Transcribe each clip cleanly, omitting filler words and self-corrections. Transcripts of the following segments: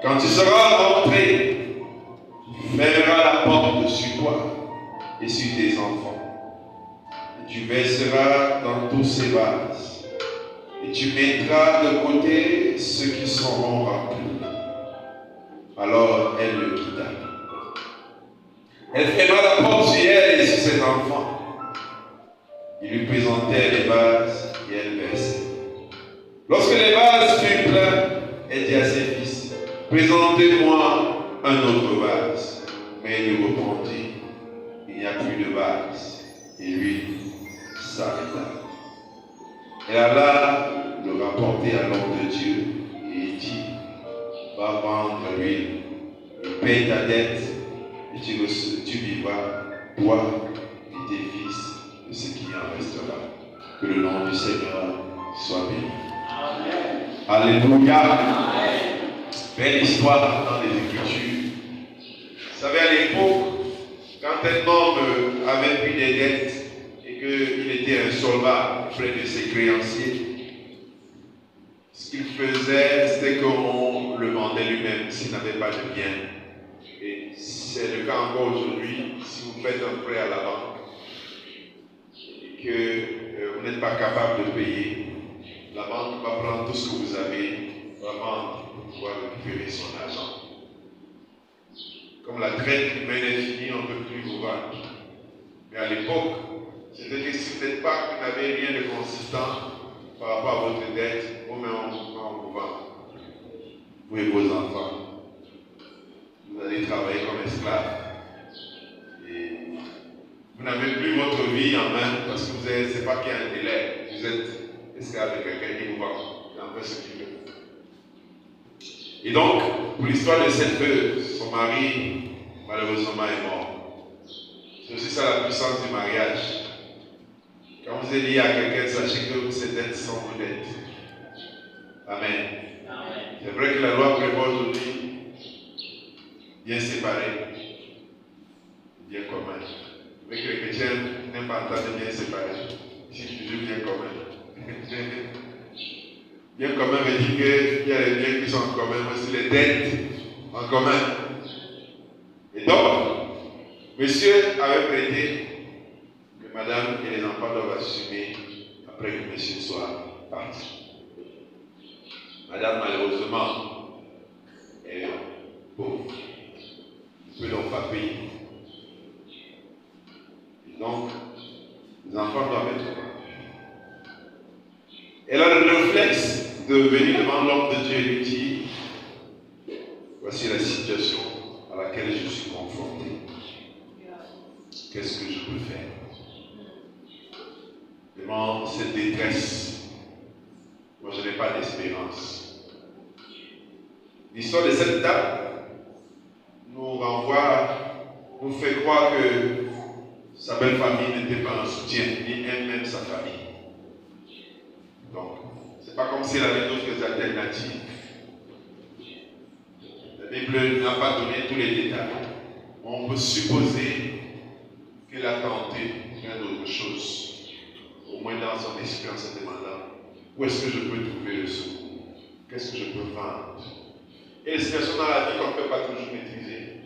Quand tu seras rentré, tu fermeras la porte sur toi et sur tes enfants. Et tu verseras dans tous ces vases. Et tu mettras de côté ceux qui seront remplis. Alors elle le quitta. Elle ferma la porte sur elle et sur ses enfants. Il lui présentait les vases et elle versait. Lorsque les vases furent pleins, elle dit à ses fils, présentez-moi un autre vase. Mais il répondit, il n'y a plus de vase. Et lui s'arrêta. Elle alla le rapporter à l'homme de Dieu et il dit, va vendre l'huile et paye ta dette et tu vivras, toi et tes fils, de ce qui en restera. Que le nom du Seigneur soit béni. Amen. Alléluia. Amen. Belle histoire dans les Écritures. Vous savez, à l'époque, quand un homme avait pris des dettes et qu'il était insolvable auprès de ses créanciers, ce qu'il faisait, c'était qu'on le vendait lui-même s'il n'avait pas de bien. Et c'est le cas encore aujourd'hui, si vous faites un prêt à la banque et que vous n'êtes pas capable de payer, la banque va prendre tout ce que vous avez, va vendre pour pouvoir récupérer son argent. Comme la traite humaine est finie, on ne peut plus vous vendre. Mais à l'époque, c'était que si vous n'êtes pas, vous n'avez rien de consistant par rapport à votre dette, vous-même on vous vend. Vous et vos enfants. Vous allez travailler comme esclave. Et vous n'avez plus votre vie en main parce que c'est pas qu'il y a un délai. Vous êtes esclave de quelqu'un qui vous vend. Il en fait ce qu'il veut. Et donc, pour l'histoire de cette veuve, son mari, malheureusement, est mort. C'est aussi ça la puissance du mariage. Quand vous êtes lié à quelqu'un, sachez que ces dettes sont vos dettes. Amen. Amen. C'est vrai que la loi prévoit aujourd'hui bien séparé, bien commun. Mais que les chrétiens n'aiment pas entendre bien séparé. Ici, je dis bien commun. Bien commun veut dire qu'il y a les biens qui sont en commun, mais aussi les dettes en commun. Et donc, monsieur avait prêté que madame et les enfants doivent assumer après que monsieur soit parti. Madame, malheureusement, est pauvre. Ne peut donc pas payer. Et donc, les enfants doivent être là. Elle a le réflexe de venir devant l'homme de Dieu et lui dire, voici la situation à laquelle je suis confronté. Qu'est-ce que je peux faire? Devant cette détresse, moi je n'ai pas d'espérance. L'histoire de cette dame nous renvoie, nous fait croire que sa belle famille n'était pas un soutien, ni elle-même sa famille. Donc, c'est pas comme si elle avait d'autres alternatives. La Bible n'a pas donné tous les détails. On peut supposer qu'elle a tenté plein d'autres choses, au moins dans son esprit en se demandant où est-ce que je peux trouver le secours? Qu'est-ce que je peux vendre? Et les situations dans la vie qu'on ne peut pas toujours maîtriser.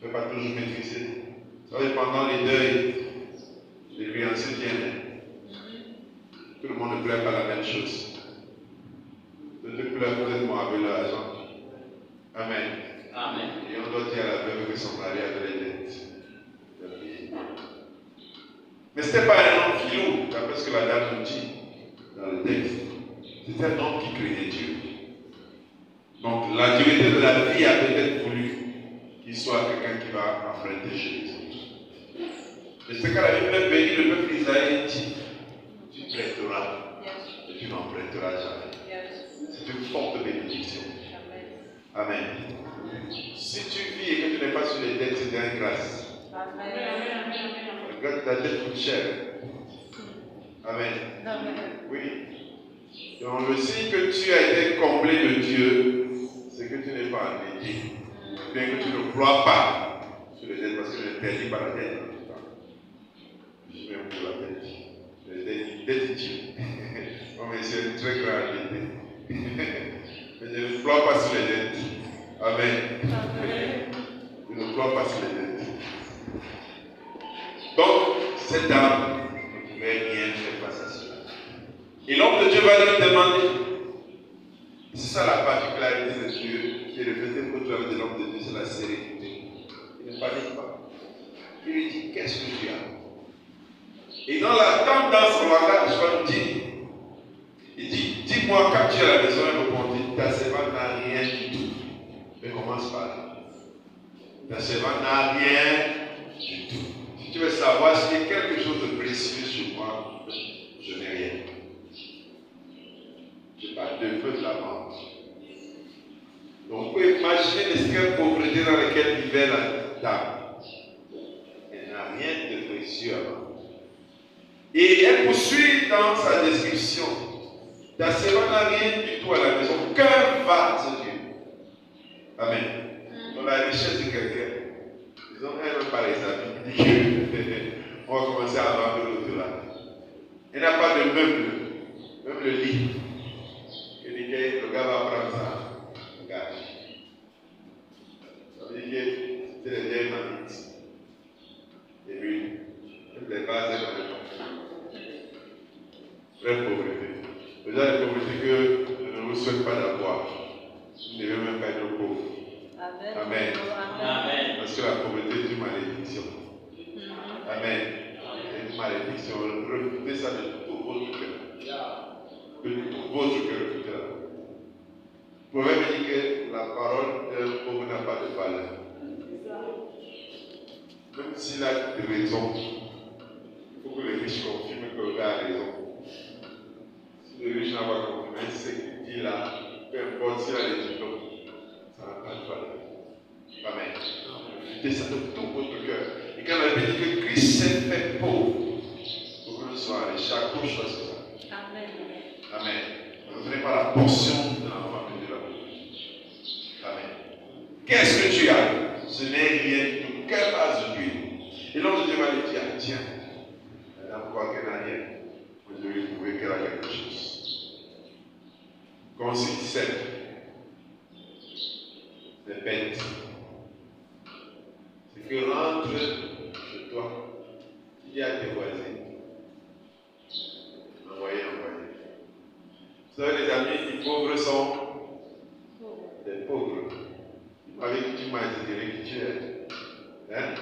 On ne peut pas toujours maîtriser. Ça va pendant les deuils, les créanciers viennent. Tout le monde ne pleure pas la même chose. Peut-être pleure peut-être moi avec l'argent. Amen. Amen. Et on doit dire à la veuve que son mari avait les dettes. Mais ce n'était pas un homme filou, d'après ce que la dame nous dit dans le texte. C'était un homme qui craignait Dieu. Donc la dureté de la vie a peut-être voulu qu'il soit quelqu'un qui va affronter chez les autres. Et c'est quand la Bible bénit le peuple d'Israël dit, tu prêteras et tu n'en prêteras jamais. C'est une forte bénédiction. Amen. Si tu vis et que tu n'es pas sur les dettes, c'est une grâce. Amen. La dette coûte cher. Amen. Oui. Donc le signe que tu as été comblé de Dieu, c'est que tu n'es pas endetté. Bien que tu ne crois pas sur les dettes, parce que je n'interdis pas la dette. Je vais pour la dette. Les dettes de Dieu. Non, mais c'est une très grande idée. Mais je ne pleure pas sur les dettes. Amen. Je ne pleure pas sur les dettes. Donc, cette dame ne pouvait rien faire face à cela. Et l'homme de Dieu va lui demander. C'est ça la particularité de Dieu, qui est le fait au travers de l'homme de Dieu, c'est la sérénité. Il ne panique pas. Il lui dit, qu'est-ce que tu as? Et dans la tendance langage, je vais nous dire, il dit, dis-moi quand tu es à la maison, elle répondit, ta servante n'a rien du tout. Mais commence par là. Ta servante n'a rien du tout. Si tu veux savoir s'il y a quelque chose de précieux sur moi, je n'ai rien. Je n'ai pas de feu de la vente. Donc vous pouvez imaginer l'extrême pauvreté dans laquelle vivait la dame. Elle n'a rien de précieux à vendre. Et elle poursuit dans sa description. Ta servante n'a rien du tout à la maison, qu'un vase Dieu. Amen. Dans la richesse de quelqu'un, disons, elle n'a pas les habits. Il dit qu'on va commencer à vendre l'autre là. Elle n'a pas de meubles, même le lit. Il dit que le gars va prendre ça. Regarde. Ça veut dire que c'était les vieilles manites. Et puis, même les vases, elle n'avait pas. Vraie pauvreté. Déjà, la pauvreté que je ne vous souhaite pas d'avoir. Vous ne devez même pas être pauvre. Amen. Amen. Amen. Parce que la pauvreté est une malédiction. Amen. C'est une malédiction. Refutez ça de tout votre cœur. De tout votre cœur, refutez la pauvreté. Le proverbe dit que la parole d'un pauvre n'a pas de valeur. Même s'il a raison, il faut que les riches confirment que le gars a raison. Si le riche n'a pas confirmé ce qu'il dit là, peu importe s'il a les diplômes, ça n'a pas de valeur. Amen. Refutez ça de tout votre cœur. Et quand la Bible dit que Christ s'est fait pauvre, pour que nous soyons riches, accroche sur ça. Amen. Amen. Vous n'avez pas la portion de l'enfant de Dieu là. Amen. Qu'est-ce que tu as? Ce n'est rien du tout. Quelle base de Dieu? Et l'homme de Dieu va lui dire, tiens, madame croit qu'elle n'a rien. Vous devez prouver qu'elle a quelque chose. Comme si c'est des bêtes. C'est que rentre chez toi, il y a tes voisins. Envoyez. Vous savez, les amis, les pauvres sont des pauvres. Avec qui tu m'as intégré qui tu es. Hein?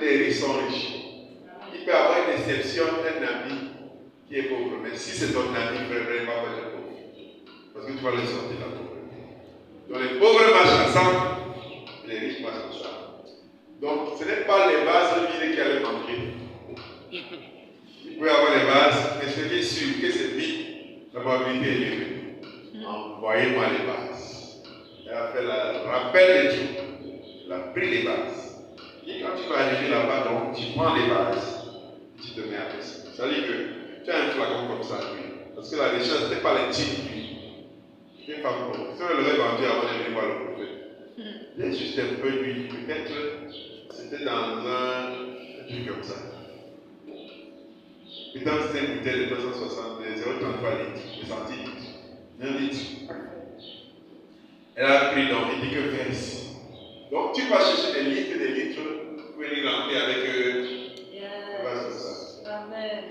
Les riches sont riches. Il peut avoir une exception d'un ami qui est pauvre. Mais si c'est ton ami, vraiment, il va pas être pauvre. Parce que tu vas le sortir de la pauvreté. Donc les pauvres marchent ensemble, les riches marchent ensemble. Donc ce n'est pas les vases vides qui allaient manquer. Il peut y avoir les vases, mais ce qui est sûr que c'est vide, la probabilité est élevée. Envoyez-moi les vases. Elle a fait le rappel de Dieu. Elle a pris les vases. Et quand tu vas arriver là-bas, donc, tu prends les vases, tu te mets à presser. Ça veut dire que tu as un flacon comme ça, lui. Parce que la richesse n'est pas les types, lui. Tu n'es pas pauvre. Si on l'aurait vendu avant de venir voir le prophète, il y a juste un peu d'huile. Peut-être c'était dans un truc comme ça. Et dans c'était une bouteille de 260, 0,33 litres, de centilitres, 1 litre. Elle a pris donc, il dit que verse. Donc tu vas chercher des litres pour venir remplir avec le vase comme ça. Amen.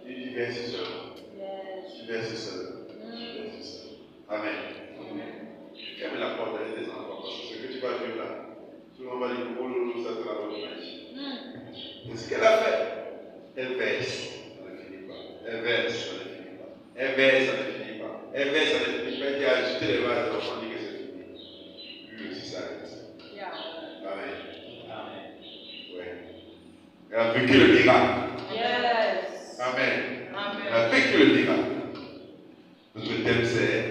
Il dit verse seulement. Tu verses seulement. Amen. Ferme la porte avec tes enfants, parce que ce que tu vas vivre là, tout le monde va dire oh lolo, ça c'est la bonne image. C'est ce qu'elle a fait. Elle verse, ça ne finit pas. Elle verse, ça ne finit pas. Elle verse, ça ne finit pas. Elle verse, ça ne finit pas. Elle a ajouté les vases de l'enfant, dit que c'est fini. Lui aussi s'arrête. Amen. Amen. Ouais. Elle a vécu le miracle. Yes. Amen. Amen. Elle a vécu le miracle. Notre thème c'est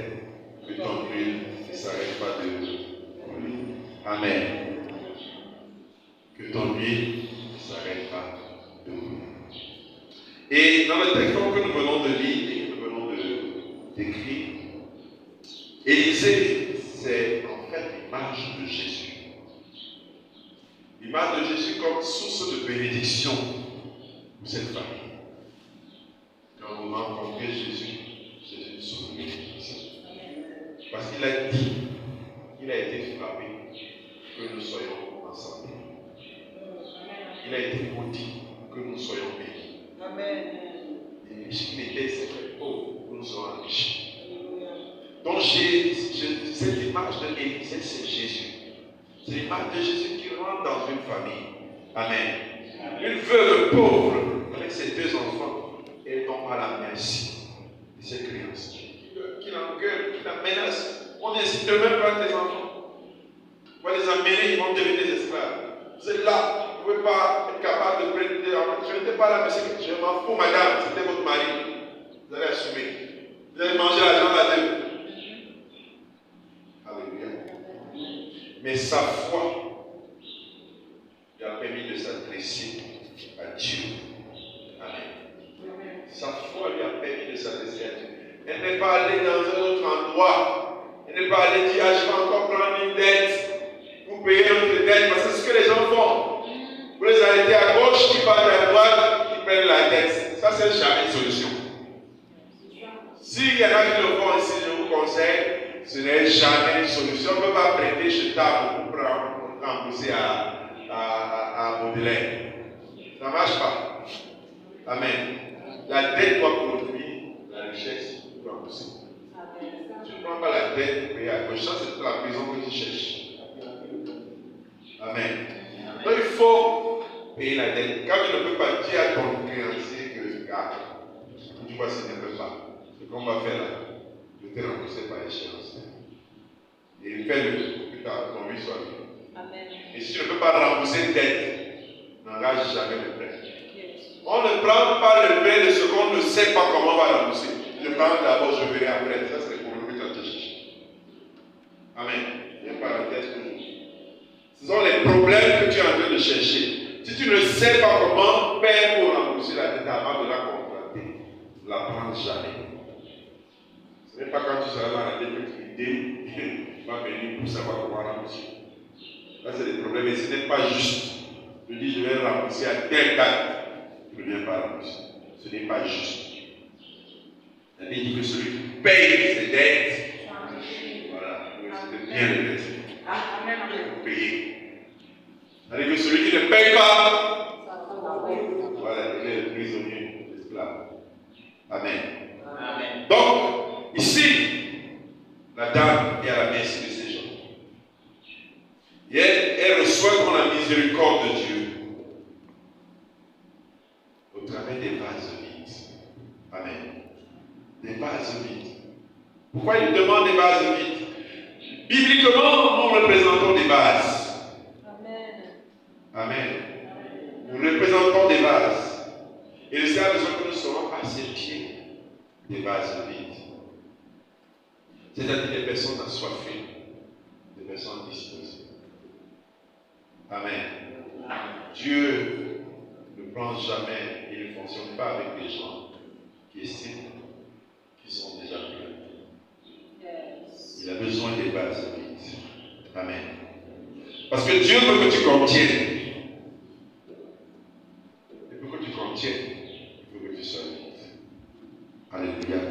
que ton huile ne s'arrête pas de brûler. Amen. Que ton huile ne s'arrête pas de brûler. Et dans le texte que nous venons de lire et que nous venons d'écrire, Élisée, c'est en fait l'image de Jésus. L'image de Jésus comme source de bénédiction pour cette famille. Quand vous rencontrez Jésus, c'est une source de bénédiction. frappé que nous soyons en santé. Il a été maudit pour que nous soyons bénis. Amen. Et il était pauvre pour que nous soyons riches. Donc cette image de l'Église, c'est Jésus. C'est l'image de Jésus qui rentre dans une famille. Amen. Une veuve pauvre avec ses 2 enfants, elle tombe à la merci de ses créanciers. Qui l'engueule, qui la menace. On décide de même prendre tes enfants. On va les amener, ils vont devenir des esclaves. Vous êtes là, vous ne pouvez pas être capable de prêter. Je n'étais pas là, mais je m'en fous, madame, c'était votre mari. Vous allez assumer. Vous allez manger l'argent là-dedans. Alléluia. Mais sa foi lui a permis de s'adresser à Dieu. Amen. Sa foi lui a permis de s'adresser à Dieu. Elle n'est pas allée dans un autre endroit. Elle n'est pas allée dire, je vais encore prendre une dette pour payer notre dette. Parce que c'est ce que les gens font. Vous les arrêtez à gauche, qui partent à droite, qui prennent la dette. Ça, c'est jamais une solution. S'il y en a qui le font ici, je vous conseille, ce n'est jamais une solution. On ne peut pas prêter chez table pour rembourser à Baudelaire. Ça ne marche pas. Amen. La dette doit produire la richesse pour rembourser. Tu ne prends pas la dette pour payer à gauche. Ça, c'est la prison que tu cherches. Amen. Donc, il faut payer la dette. Quand tu ne peux pas dire à ton créancier que, tu vois, s'il ne peut pas. Ce qu'on va faire là, je t'ai remboursé par échéance. Et fais-le pour que ton vie soit bien. Amen. Et si tu ne peux pas rembourser une dette, n'engage jamais le prêt. On ne prend pas le prêt de ce qu'on ne sait pas comment on va rembourser. Je prends d'abord, je verrai après. Ça, c'est le problème que tu as cherché. Amen. Il y a une parenthèse toujours. Ce sont les problèmes que tu es en train de chercher. Si tu ne sais pas comment faire pour rembourser la dette avant de la contracter, ne la prends jamais. Ce n'est pas quand tu seras dans la dette que tu vas venir pour savoir comment rembourser. Là, c'est des problèmes et ce n'est pas juste. Je dis, je vais rembourser à telle date. Je ne viens pas rembourser. Ce n'est pas juste. La Bible dit que celui qui paye ses dettes, voilà, c'est bien le verset. Il faut payer. C'est-à-dire que celui qui ne paye pas, voilà, il est le prisonnier, l'esclave. Amen. Amen. Donc, ici, la dame est à la merci de ces gens. Et elle reçoit dans la miséricorde de Dieu au travers des vases vides. Amen. Des vases vides. Pourquoi il demande des vases vides? Bibliquement, nous représentons des vases. Amen. Amen. Nous représentons des vases. Et le Seigneur a besoin que nous soyons à ses pieds des vases vides. C'est-à-dire des personnes assoiffées, des personnes disposées. Amen. Dieu ne pense jamais et ne fonctionne pas avec des gens qui estiment qu'ils sont déjà pleins. Il a besoin des bases vides. Amen. Parce que Dieu veut que tu contiennes. Et pour que tu contiennes, il faut que tu sois vide. Alléluia.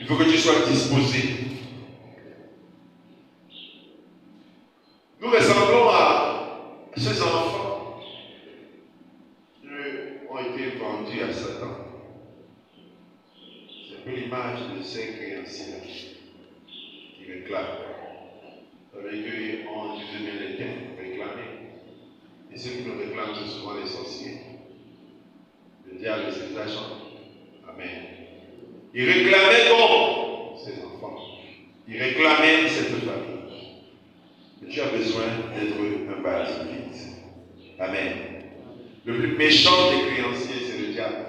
Il faut que tu sois disposé. Nous ressemblons à ces enfants qui ont été vendus à Satan. C'est un peu l'image de ces créanciers-là qui réclament. Avec eux, on disait bien les temps pour réclamer. Et ceux qui nous réclament, c'est souvent les sorciers. Le diable et ses agents. Amen. Ils réclamaient donc ces enfants. Ils réclamaient cette famille. Tu as besoin d'être un vase vide. Amen. Le plus méchant des créanciers, c'est le diable.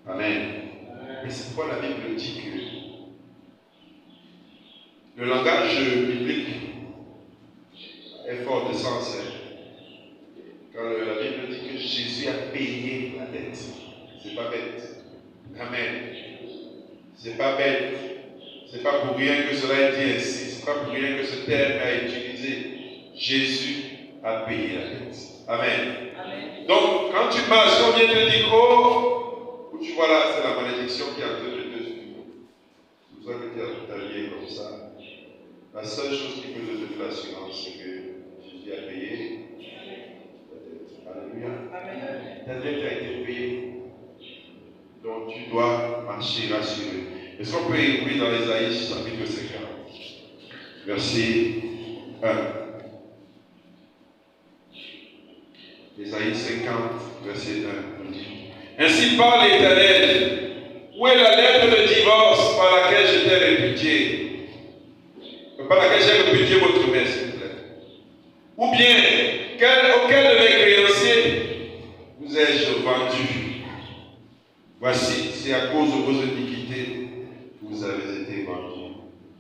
Amen. Et c'est pourquoi la Bible dit que le langage biblique est fort de sens. Quand la Bible dit que Jésus a payé la dette, c'est pas bête. Amen. C'est pas bête. C'est pas pour rien que cela est dit ainsi. C'est pas pour rien que ce terme a été utilisé. Jésus a payé la dette. Amen. Amen. Donc, quand tu marches, on vient te dire, oh, où tu vois là, c'est la malédiction qui est en train de te suivre. C'est pour ça que tu es allié comme ça. La seule chose qui peut te donner l'assurance, c'est que Jésus a payé. Alléluia. Ta dette a été payée. Donc tu dois marcher rassuré. Est-ce qu'on peut ouvrir dans l'Ésaïe chapitre 50, verset 1. Ésaïe 50, verset 1 nous dit: Ainsi parle l'Éternel, où est la lettre de divorce par laquelle je t'ai répudié? Par laquelle j'ai répudié votre mère, s'il vous plaît. Ou bien, auquel de mes créanciers vous ai-je vendu? Voici, c'est à cause de vos iniquités que vous avez été vendus.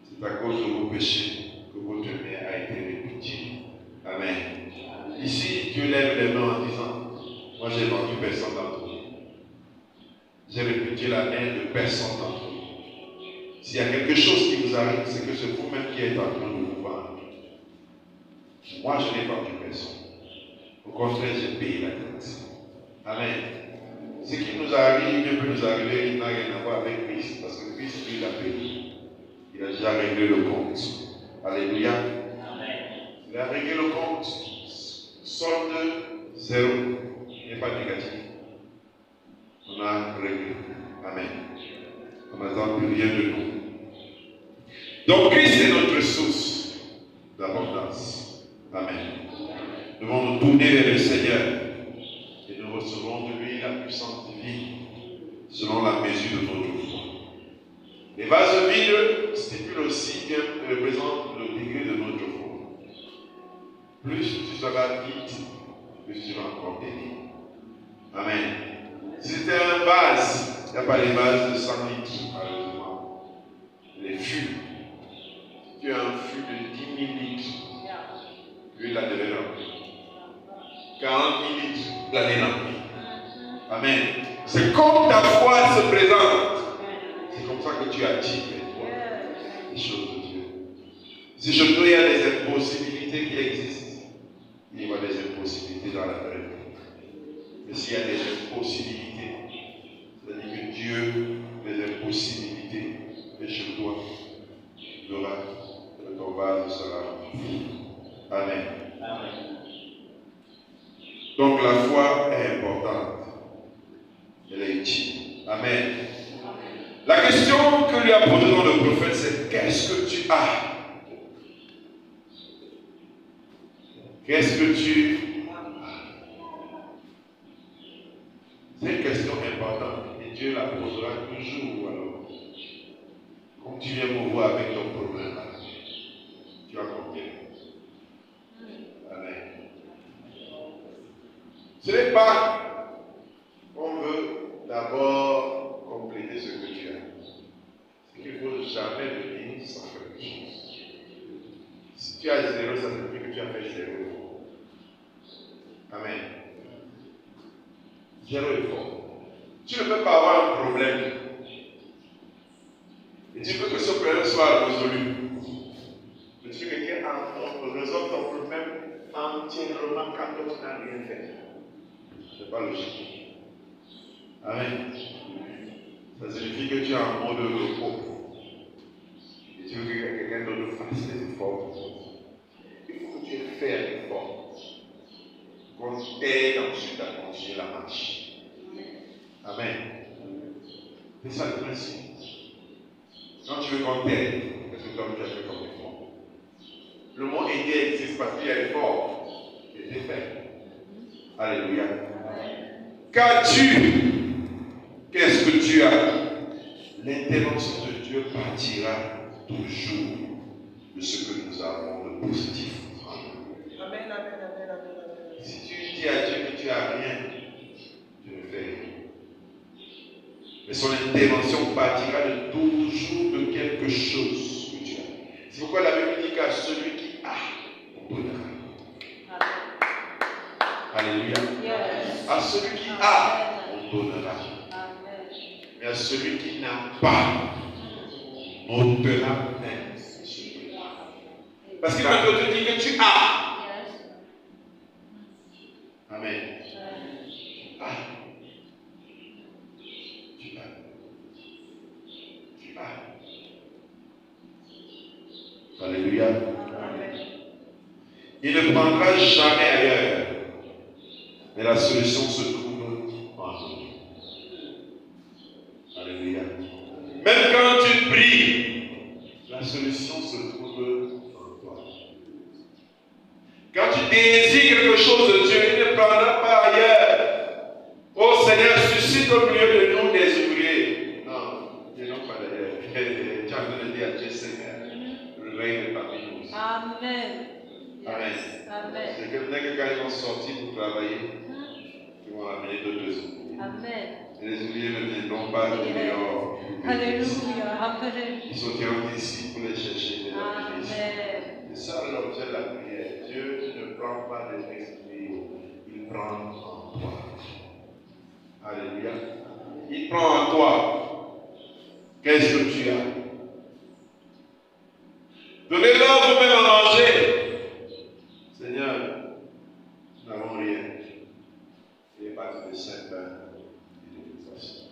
C'est à cause de vos péchés que votre mère a été répudiée. Amen. Ici, Dieu lève les mains en disant: moi, j'ai vendu personne d'entre vous. J'ai répudié la mère de personne d'entre vous. S'il y a quelque chose qui vous arrive, c'est que c'est vous-même qui êtes en train de vous vendre. Moi, je n'ai vendu personne. Au contraire, j'ai payé la dette. Amen. Ce qui nous arrive, Dieu peut nous arriver, il n'a rien à voir avec Christ, parce que Christ, lui, il a payé. Il a déjà réglé le compte. Alléluia. Amen. Il a réglé le compte. Solde 0. Il n'est pas négatif. On a réglé. Amen. On n'attend plus rien de nous. Donc Christ est notre source d'abondance. Amen. Nous devons nous tourner vers le Seigneur et nous recevrons de lui la puissance divine selon la mesure de notre foi. Les vases vides stipulent aussi bien représentent le degré de notre foi. Plus tu seras vide, plus tu vas encore béni. Amen. Si c'était un vase, il n'y a pas les vases de 100 litres, malheureusement. Les fûts. Si tu as un fût de 10 000 litres, l'huile la devait remplir. 40 000 litres, l'année remplie. Amen. C'est comme ta foi se présente. C'est comme ça que tu attires les choses de Dieu. Si je dois, il y a des impossibilités qui existent. Il y a des impossibilités dans la vraie vie. Mais s'il y a des impossibilités, c'est-à-dire que Dieu, les impossibilités, et chez toi, tu verras que ton vase sera rempli. Amen. Amen. Donc la foi est importante. Elle est utile. Amen. La question que lui a posée dans le prophète, c'est: qu'est-ce que tu as? Qu'est-ce que tu as? C'est une question importante. Et Dieu la posera toujours. Alors, quand tu viens me voir avec ton problème, tu as combien? Amen. Ce n'est pas qu'on veut d'abord compléter ce que tu as. C'est qu'il ne faut jamais venir sans quelque chose. Si tu as 0, ça signifie que tu as fait 0. Amen. 0 effort. Tu ne peux pas avoir un problème. Et tu veux que ce problème soit résolu. Mais tu veux que quelqu'un résolve ton problème entièrement quand tu n'as rien fait. Ce n'est pas logique. Amen. Ça signifie que tu es en mode repos. Et tu veux que quelqu'un d'autre fasse des efforts. Il faut que tu aies fait un effort. Qu'on t'aide ensuite à continuer la marche. Amen. C'est ça le principe. Quand tu veux qu'on t'aide, qu'est-ce que toi tu as fait comme effort? Le mot aider existe parce qu'il y a l'effort qui a été fait. Alléluia. Qu'as-tu? Qu'est-ce que tu as? L'intervention de Dieu partira toujours de ce que nous avons de positif. Amen, amen, amen, amen. Si tu dis à Dieu que tu n'as rien, tu ne fais rien. Mais son intervention partira de toujours de quelque chose que tu as. C'est pourquoi la Bible dit qu'à celui qui a, on donnera. Alléluia. Yes. À celui qui a, on donnera. Amen. Mais à celui qui n'a pas, on ôtera même. Parce qu'il va te dire que tu as. Amen. Tu as. Tu as. Tu as. Alléluia. Il ne prendra jamais ailleurs. Mais la solution se trouve en nous. Alléluia. Même quand tu pries, la solution se trouve en toi. Quand tu désires quelque chose de Dieu, il ne prendra pas ailleurs. Oh Seigneur, suscite au milieu de nous des ouvriers. Non, ils n'ont pas d'ailleurs. Tu as envie de dire à Dieu, Seigneur, le règne parmi nous. Amen. Amen. Amen. C'est que dès que quand ils vont sortir pour travailler, ils vont amener d'autres ouvriers. Amen. Et les ouvriers ne viendront pas de dehors. Alléluia. Amen. Ils sortiront d'ici pour les chercher de la Amen. C'est ça l'objet de la prière. Dieu ne prend pas des esprits, il prend en toi. Alléluia. Il prend en toi. Qu'est-ce que tu as? Donnez-leur vous-même à manger. Seigneur, nous n'avons rien. Il n'y a pas de saint pain et de poisson.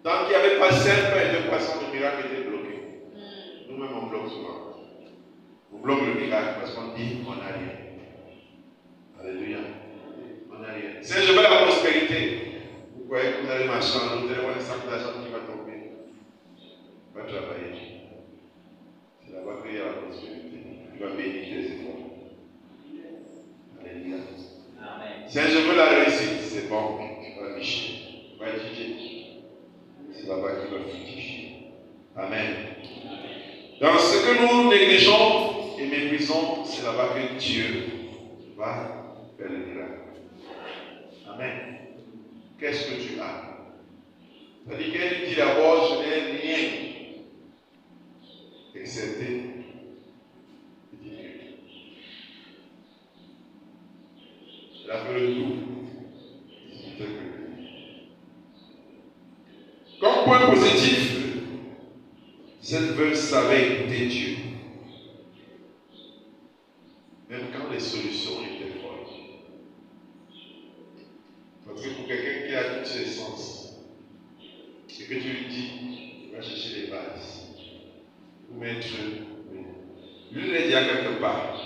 Tant qu'il n'y avait pas saint pain et de poisson, le miracle était bloqué. Nous-mêmes, on bloque souvent. On bloque le miracle parce qu'on dit on n'a rien. Alléluia. On n'a rien. Si je veux la prospérité, vous croyez que vous allez marcher en route, vous allez voir un sac d'argent qui va tomber. Va travailler. C'est là-bas qu'il y a la prospérité. Tu vas bénir tes efforts. Alléluia. Si je veux la réussite, c'est bon. Tu vas bicher. Tu vas étudier. C'est là-bas qu'il va fructifier. Amen. Dans ce que nous négligeons et méprisons, c'est là-bas que Dieu va faire le miracle. Amen. Qu'est-ce que tu as? C'est-à-dire qu'elle dit d'abord, je n'ai rien, excepté Dieu. Elle a fait le tout. Comme point positif, cette veuve savait écouter Dieu. Même quand les solutions étaient folles. Parce que pour quelqu'un qui a toutes ses sens, ce que tu lui dis, il va chercher les bases. Pour mettre. Lui, il est déjà quelque part.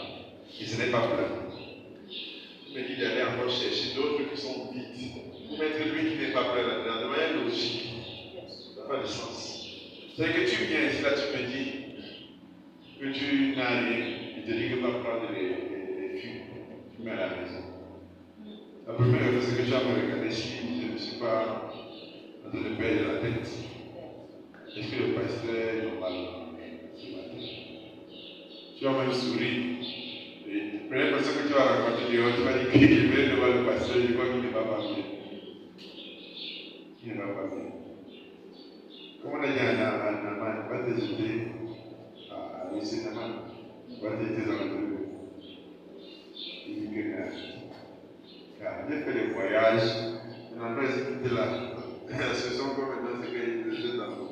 Et ce n'est pas plein. Il me dit d'aller encore chercher d'autres qui sont vides. Pour mettre lui qui n'est pas plein là-dedans, de manière logique. Ça n'a pas de sens. C'est que tu viens ici, là, tu me dis que tu n'as rien. Il te dit que tu vas prendre les fûts. Tu mets à la maison. La première chose, c'est que tu vas me regarder si je ne suis pas en train de perdre la tête. Est-ce que le pasteur est normal ce matin? Tu vas même sourire. Et la première personne que tu vas rencontrer, tu vas dire qu'il vient devant le pasteur, je crois qu'il ne va pas bien. Il ne va pas bien. Comme on a dit à Naman, va te jeter à lycée Naman, va te jeter dans le truc. Il dit que car j'ai fait des voyages, maintenant ils étaient là. La solution comme maintenant, c'est qu'ils se jettent dans l'eau.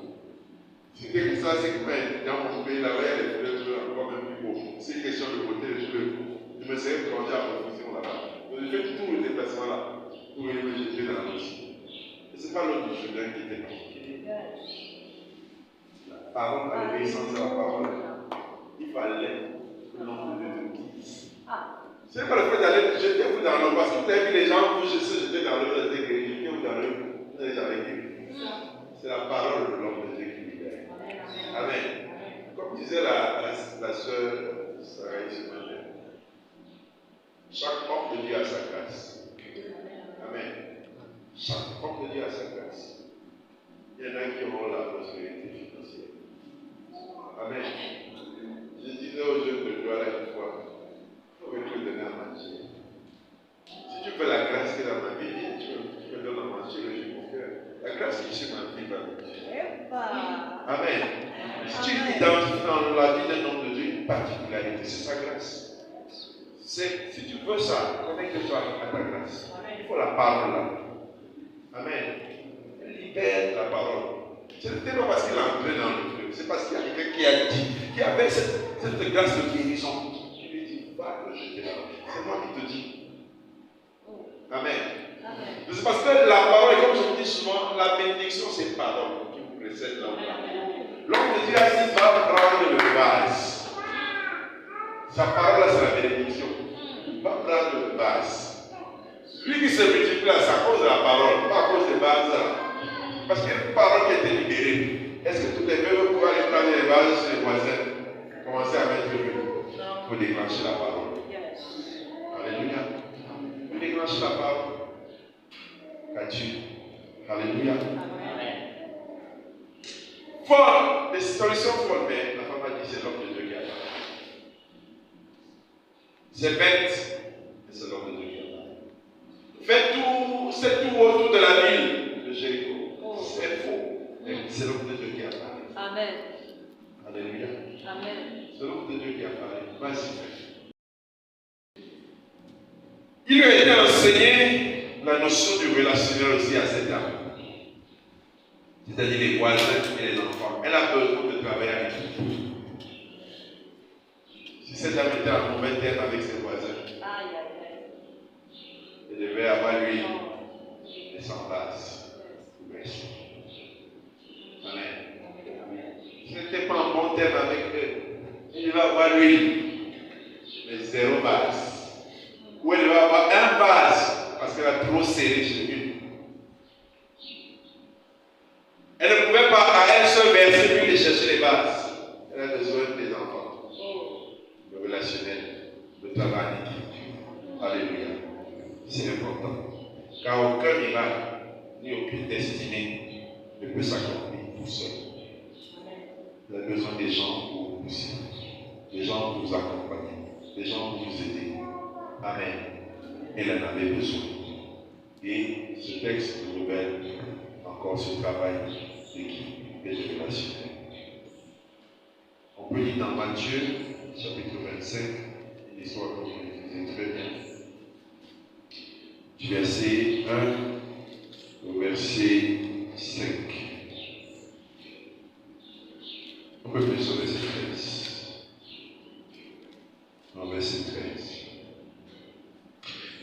C'était que ça, c'est que dans mon pays, là-bas, il y a des fleuves encore même plus beaux. C'est question de côté les fleuves. Je me serais plongé à profession là-bas. Donc j'ai fait tout le déplacement là pour venir me jeter dans l'eau. Et ce n'est pas l'eau du Jourdain qui était compliquée. La parole à l'obéissance à la parole, il fallait que l'on de Dieu te guide. Ce n'est pas le fait d'aller jeter vous dans l'eau, parce que vous avez vu les gens vous jeter dans l'eau, vous êtes guéris, jetez-vous dans l'eau, vous n'avez jamais guéri. C'est la parole de l'homme de Dieu qui libère. Amen. Comme disait la sœur Sarah ce matin, chaque homme de Dieu a sa grâce. Amen. Chaque homme de Dieu a sa grâce. Il y en a qui auront la prospérité financière. Amen. Je disais aux jeunes de gloire une fois, il faut te donner à manger. Si tu veux la grâce qui est dans ma vie, tu me donnes à manger le jour mon cœur. La grâce qui est sur ma vie va me dire. Amen. Si tu identifies dans la vie d'un homme de Dieu une particularité, c'est sa grâce. Si tu veux ça, connecte-toi à ta grâce. Il faut la parole là. Amen. Libère la parole. Ce n'était pas parce qu'il est entré dans le feu, c'est parce qu'il y a quelqu'un qui a dit, qui avait cette grâce de guérison. Tu lui dis, va te jeter là. C'est moi qui te dis. Amen. C'est parce que la parole, comme je vous dis souvent, la bénédiction, c'est parole qui vous précède là. L'homme de Dieu a dit, va prendre le vase. Sa parole, là, c'est la bénédiction. Pas prendre de base. Lui qui se multiplie, c'est à cause de la parole, pas à cause des bases. Parce qu'il y a une parole qui a été libérée. Est-ce que tous les vœux vont pouvoir aller prendre les bases chez les voisins? Commencer à mettre le vœu. Il faut déclencher la parole. Alléluia. Il faut déclencher la parole. Qu'as-tu? Alléluia. Folle, des solutions folles, mais la femme a dit c'est l'homme de Dieu qui a parlé. C'est bête, mais c'est l'homme de Dieu qui a parlé. Faites tout, c'est tout autour de la ville de Jéricho. C'est faux, mais c'est l'homme de Dieu qui a parlé. Amen. Alléluia. Amen. C'est l'homme de Dieu qui a parlé. Vas-y, frère. Il lui a été enseigné la notion du relationnel aussi à cette dame. C'est-à-dire les voisins et les enfants. Elle a besoin de travailler avec eux. Si cette dame était en mauvais terme avec ses voisins, elle devait avoir lui des semblables. Amen. Si elle n'était pas en bon terme avec eux, elle devait avoir l'huile, mais zéro base. Ou elle devait avoir un base parce qu'elle a trop serré chez lui. Elle ne pouvait pas à elle seule verser puis aller chercher les bases. Elle a besoin des enfants. Le relationnel, le travail en équipe. Alléluia. C'est important. Car aucun miracle ni aucune destinée ne peut s'accomplir tout seul. Vous avez besoin des gens pour vous pousser, des gens pour vous accompagner, des gens pour vous aider. Amen. Elle en avait besoin. Et ce texte nous révèle encore ce travail d'équipe et de relationnel. On peut lire dans Matthieu, chapitre 25, une histoire que vous maîtrisez très bien. Du verset 1 au verset 5. Un peu plus au verset 13. Au verset 13.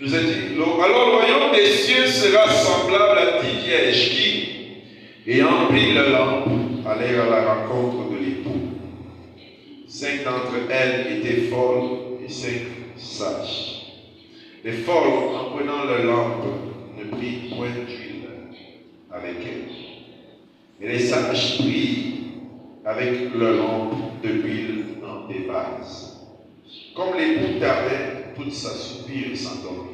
Nous a dit, alors le royaume des cieux sera semblable à 10 vierges qui, ayant pris leur lampe, allèrent à la rencontre de l'époux. 5 d'entre elles étaient folles et 5 sages. Les folles, en prenant leur lampe, ne prirent point d'huile avec elles. Mais les sages prirent avec leur lampe de l'huile dans des vases. Comme l'époux tardait, toutes s'assoupirent sans dormir.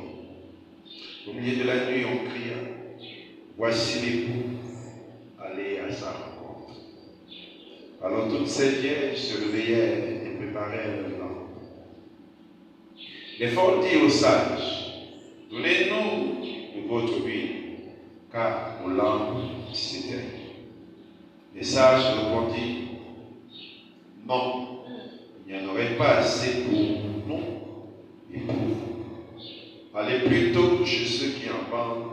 Au milieu de la nuit, on cria, voici l'époux, allez à sa rencontre. Alors toutes ces vierges se réveillèrent et préparèrent leur lampe. Les folles dirent aux sages, donnez-nous de votre huile, car nos lampes s'éteignent. Les sages répondirent, non, il n'y en aurait pas assez pour nous et pour vous. Allez plutôt chez ceux qui en vendent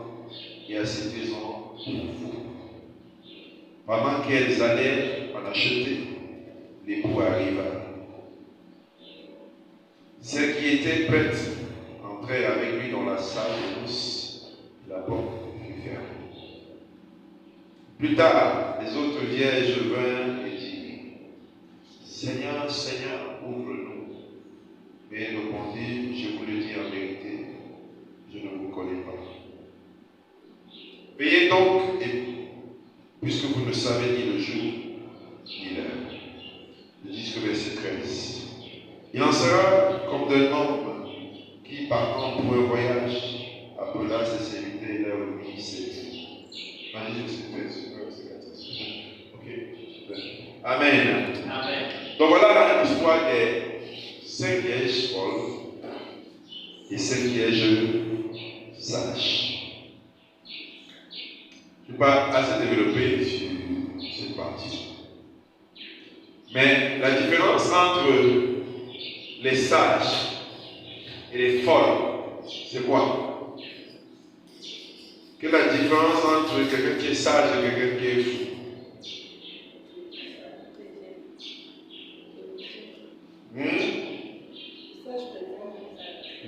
et achetez-en pour vous. Pendant qu'elles allaient en acheter, l'époux arriva. Celles qui étaient prêtes entrèrent avec lui dans la salle de noces. La porte fut fermée. Plus tard, les autres vierges vinrent et dirent, Seigneur, Seigneur, ouvre-nous. Mais il répondit, je vous le dis en vérité, je ne vous connais pas. Veillez donc, puisque vous ne savez ni le jour, ni l'heure. Jusqu'au verset 13. Il en sera comme d'un homme qui, partant pour un voyage, appela ses serviteurs et leur mit ses filles. Amen. Amen. Donc voilà l'histoire des 5 vierges folles et 5 vierges sages. Je ne vais pas assez développer sur cette partie. Mais la différence entre les sages et les folles, c'est quoi? Quelle est la différence entre quelqu'un qui est sage et quelqu'un qui est fou?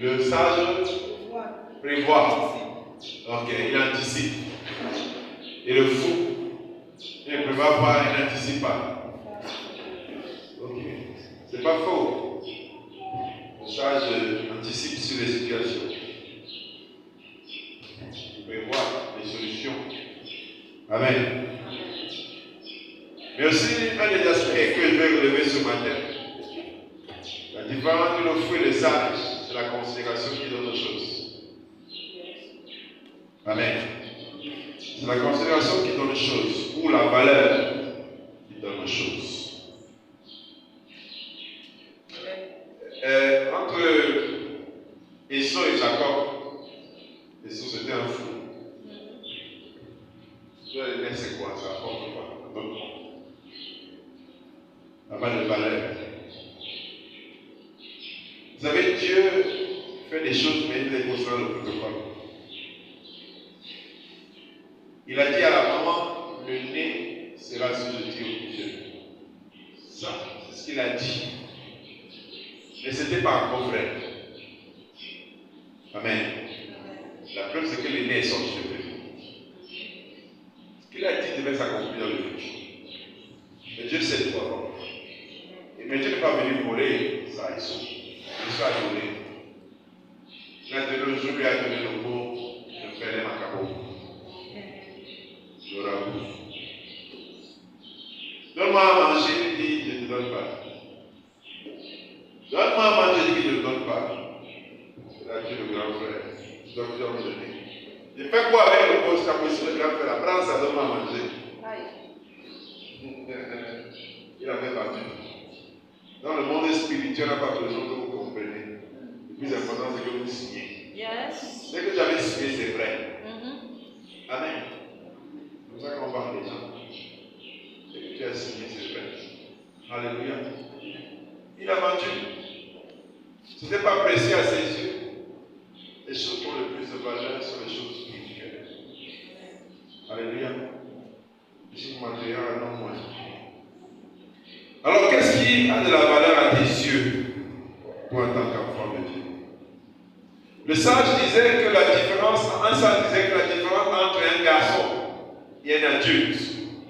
Le sage prévoit. Ok, il anticipe. Et le fou, il ne prévoit pas, il n'anticipe pas. Ok, c'est pas faux. message anticipe sur les situations. Il prévoit les solutions. Amen. Mais aussi, un des aspects que je vais relever ce matin, la différence entre le fou et le sage, c'est la considération qui donne aux choses. Amen. C'est la considération qui donne aux choses, ou la valeur qui donne aux choses. Entre Esau et Jacob, Esau c'était un fou. C'est quoi ça apporte quoi? La pas de valeur. Vous savez, Dieu fait des choses, mais il les considère le protocole. Il a dit à la maman, le nez sera suscité au Dieu. Ça, c'est ce qu'il a dit. Mais ce n'était pas encore vrai. Amen. La preuve, c'est que le nez est sorti de lui. Ce qu'il a dit devait s'accomplir dans le futur. Mais Dieu sait tout avant. Mais Dieu n'est pas venu voler ça à Esau. Esau a volé. Il a donné le jour, lui a donné le mot, je fais les macabos. Je raboute. Donne-moi à manger, il dit, je ne te donne pas. Donne-moi à manger, il dit, je ne te donne pas. C'est là Dieu le grand frère. Je dois plusieurs me donner. Il fait quoi avec le poste, ta position, le grand frère? Prends ça, donne-moi à manger. Il avait battu. Dans le monde spirituel, on n'a pas besoin que vous compreniez. Le plus important, c'est que vous signez. Yes. Dès que j'avais signé, c'est vrai. Amen. C'est comme ça qu'on parle des gens. Dès que tu as signé, c'est vrai. Alléluia. Il a vendu. Ce n'était pas précieux à ses yeux. Les choses qui ont le plus de valeur sont les choses spirituelles. Alléluia. Les choses matérielles, non moins. Alors, qu'est-ce qui a de la valeur à tes yeux, toi en tant qu'enfant de Dieu? Le sage disait que la différence, un sage disait que la différence entre un garçon et un adulte,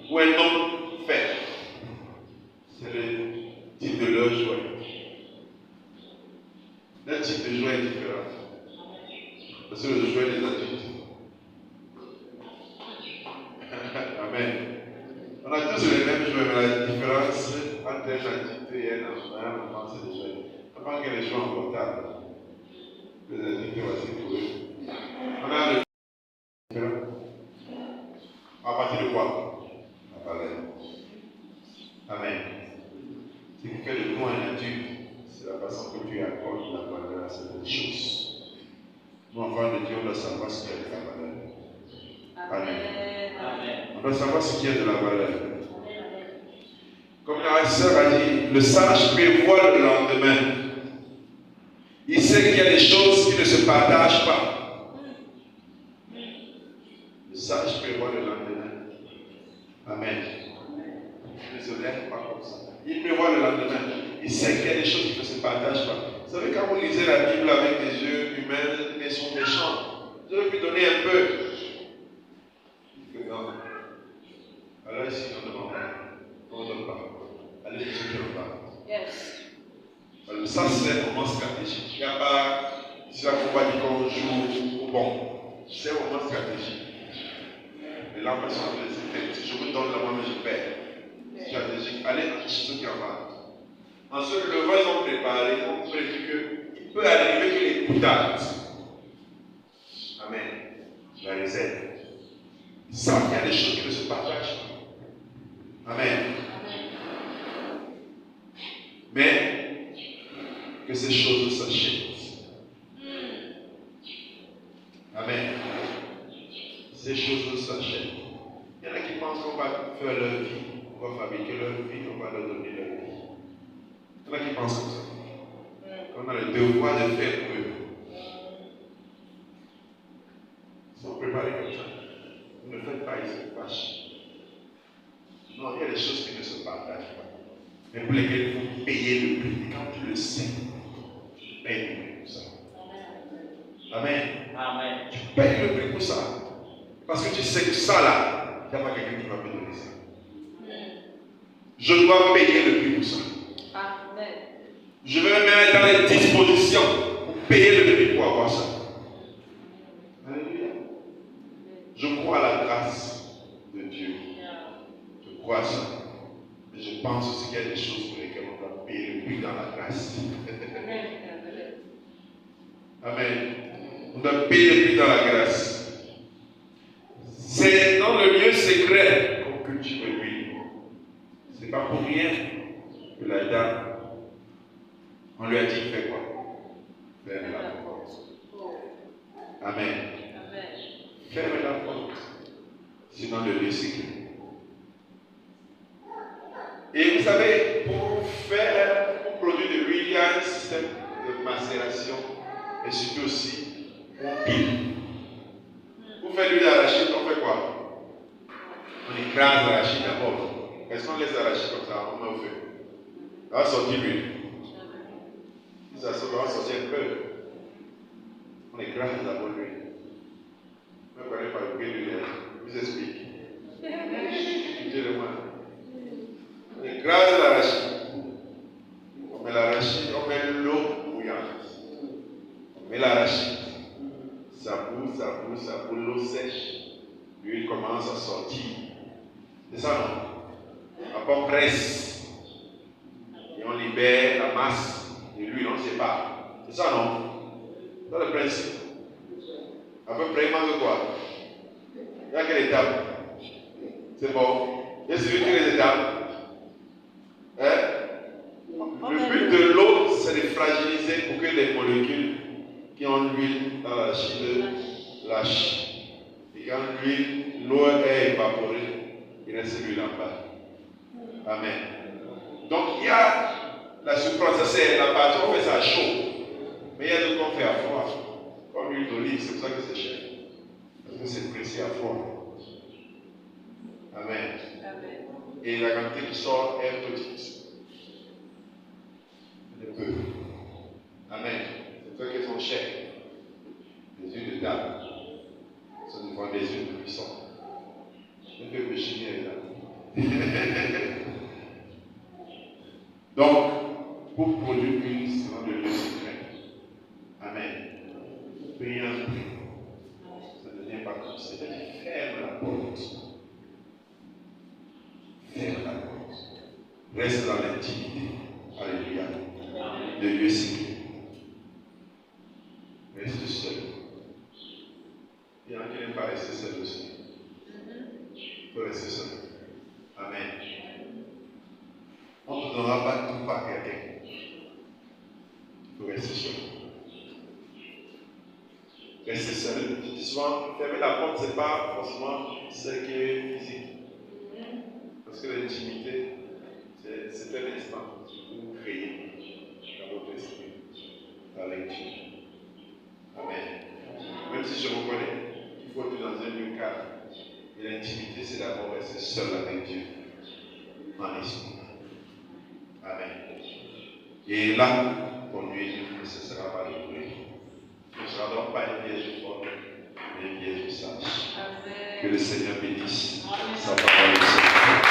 ou un homme fait, c'est le type de leur joie. Le type de joie est différent. C'est le joie des adultes. Amen. On a tous les mêmes joies, mais la différence entre un adulte et un enfant, c'est le joie. Avant que les joies en portable, les adultes voici pour eux. On a le différent. À partir de quoi? La valeur. Amen. Ce qui fait de toi un adulte, c'est la façon que tu accordes la valeur à certaines choses. Nous, enfants de Dieu, on doit savoir ce qu'il y a de la valeur. Amen. Amen. On doit savoir ce qu'il y a de la valeur. Comme la sœur a dit, le sage prévoit le lendemain. Il sait qu'il y a des choses qui ne se partagent pas. Le sage prévoit le lendemain. Amen. Il ne se lève pas comme ça. Il prévoit le lendemain. Il sait qu'il y a des choses qui ne se partagent pas. Vous savez, quand vous lisez la Bible avec des yeux humains, mais sont méchants, je vais lui donner un peu. Il fait non. Alors ici, on ne demande pas. On ne donne pas. Allez, je ne donne pas. Yes. Alors, ça, c'est vraiment stratégique. Il n'y a pas, si la combat dit qu'on joue au bon. C'est vraiment stratégique. Et là, personne ne les si je vous donne la main, mais je perds. Stratégique. Allez chez ceux qui en parlent. Ensuite, le vent, ils ont préparé, ils ont prévu qu'il peut arriver que les boutades. Amen. La réserve. Ça, il y a des choses qui ne se partagent pas. Amen. Mais que ces choses s'achètent. Amen. Ces choses s'achètent. Il y en a qui pensent qu'on va faire leur vie, on va fabriquer leur vie, on va leur donner leur vie. Il y en a qui pensent comme ça. On a le devoir de faire pour eux. Ils sont préparés comme ça. Vous ne faites pas, ils se fâchent. Non, il y a des choses qui ne se partagent pas. Mais pour lesquelles vous payez le prix. Et quand tu le sais, tu payes le prix pour ça. Amen. Amen. Tu payes le prix pour ça. Parce que tu sais que ça là, il n'y a pas quelqu'un qui va me donner ça. Je dois payer le prix pour ça. Amen. Je vais me mettre dans les dispositions négociant pour payer le prix pour avoir ça. Alléluia. Je crois à la grâce de Dieu. Je crois à ça. Mais je pense aussi qu'il y a des choses pour lesquelles on doit payer le prix dans la grâce. Amen. On doit payer le prix dans la grâce. C'est dans le lieu secret qu'on cultive l'huile. Ce n'est pas pour rien que la dame, on lui a dit, fais quoi? Ferme la porte. Amen. Ferme la porte. C'est dans le lieu secret. Et vous savez, pour produire de l'huile, il y a un système de macération et surtout aussi on pile. Pour faire l'huile d'arachide, on fait quoi? On écrase l'arachide d'abord. Est-ce qu'on laisse l'arachide comme ça? On met au feu. Ça va sortir l'huile. Si ça sort, on va sortir un peu. On écrase d'abord l'huile. On va parler par le bruit de l'huile. Je vous explique. Écoutez-le-moi. On écrase l'arachide. On met l'arachide, on met l'eau bouillante. On met l'arachide. Ça bout, l'eau sèche. L'huile commence à sortir. C'est ça, non? Après, on presse. Et on libère la masse de l'huile, on ne sait pas. C'est ça, non? C'est le principe. À peu près, il manque quoi? Il y a quelle étape? C'est bon. Il y a suivi toutes les étapes. Le but de l'eau, c'est de fragiliser pour que les molécules qui ont l'huile dans l'arachide lâchent. Et quand l'eau est évaporée, il reste l'huile en bas. Amen. Donc il y a la souffrance, ça c'est la partie où on fait ça à chaud. Mais il y a d'autres qu'on fait à froid. Comme l'huile d'olive, c'est pour ça que c'est cher. Parce que c'est pressé à froid. Amen. Et la quantité qui sort est petite. De peu. Amen. C'est pour ça qu'elles sont chères. Les huiles de table. Ça nous vend des huiles de cuisson. Un peu chimie est là. Donc, pour produire l'huile, c'est dans le lieu secret. Amen. Payer un prix. Ça ne devient pas comme ça. Ferme la porte. Ferme la porte. Reste dans l'intimité. Alléluia. Le lieu secret. Reste seul. Il y en a qui n'aiment pas rester seul aussi. Il faut rester seul. Amen. On ne donnera pas tout par quelqu'un. Il faut rester seul. Rester seul. Je dis souvent, fermer la porte, ce n'est pas forcément ce qui est physique. Parce que l'intimité, c'est un instant où vous créez dans votre esprit, avec Dieu. Amen. Même si je reconnais qu'il faut être dans un lieu calme. Et l'intimité, c'est d'abord rester seul avec Dieu, en esprit. Amen. Et là, ton huile ne cessera pas de brûler. Ce ne sera donc pas une vierge folle, mais une vierge sage. Que le Seigneur bénisse sa parole.